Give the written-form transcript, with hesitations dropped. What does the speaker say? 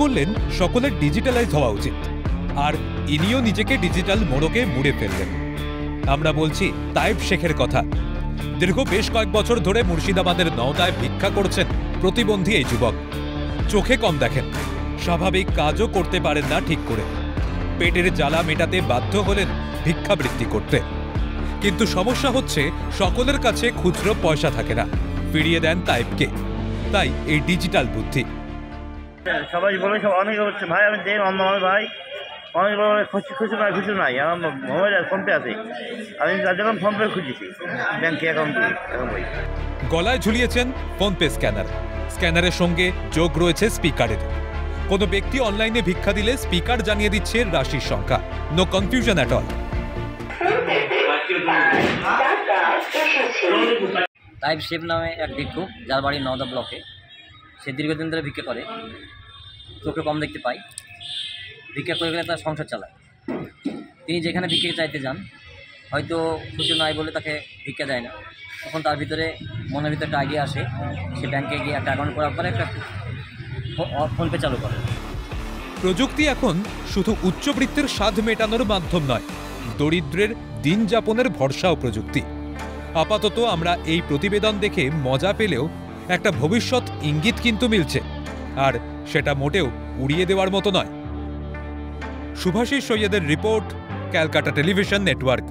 বললেন সকলের ডিজিটালাইজ হওয়া উচিত, আর ইনিও নিজেকে ডিজিটাল মোড়কে মুড়ে ফেললেন। আমরা বলছি তাইব শেখের কথা। দীর্ঘ বেশ কয়েক বছর ধরে মুর্শিদাবাদের নওদায় ভিক্ষা করছেন প্রতিবন্ধী এই যুবক। চোখে কম দেখেন, স্বাভাবিক কাজও করতে পারেন না ঠিক করে। পেটের জ্বালা মেটাতে বাধ্য হলেন ভিক্ষাবৃত্তি করতে। কিন্তু সমস্যা হচ্ছে সকলের কাছে খুচরো পয়সা থাকে না। ফিরিয়ে দেন তাইবকে। তাই এই ডিজিটাল বুদ্ধি। সবাই বলে অনেক হচ্ছে ভাই আমি দেন অন্য ভাই অনেক বলে খুশি নাই আমার মোবাইল ফোনপে আছে, আমি যখন ফোনপে খুঁজেছি ব্যাংকে অ্যাকাউন্ট বই। গলায় ঝুলিয়েছেন ফোনপে স্ক্যানার। স্ক্যানারের সঙ্গে যোগ রয়েছে স্পিকারের। কোনো ব্যক্তি অনলাইনে ভিক্ষা দিলে স্পিকার জানিয়ে দিচ্ছে রাশির সংখ্যা। No confusion at all. Taib Sheikh নামে এক ভিক্ষুক, যার বাড়ি নওদা ব্লকে। সে দীর্ঘদিন ধরে ভিক্ষা করে, চোখে কম দেখতে পায়। ভিক্ষা করে গেলে তার সংসার চালায়। তিনি যেখানে ভিক্ষা চাইতে যান, হয়তো খুশি নাই বলে তাকে ভিক্ষা দেয় না। তখন তার ভিতরে মনের ভিতরে একটা আইডিয়া আসে, সে ব্যাংকে গিয়ে একটা অ্যাকাউন্ট করার পরে একটা ফোনপে চালু করে। প্রযুক্তি এখন শুধু উচ্চবৃত্তির স্বাদ মেটানোর মাধ্যম নয়, দরিদ্রের দিন যাপনের ভরসাও প্রযুক্তি। আপাতত আমরা এই প্রতিবেদন দেখে মজা পেলেও একটা ভবিষ্যৎ ইঙ্গিত কিন্তু মিলছে, আর সেটা মোটেও উড়িয়ে দেওয়ার মতো নয়। শুভাশিস সৈয়দের রিপোর্ট, ক্যালকাটা টেলিভিশন নেটওয়ার্ক।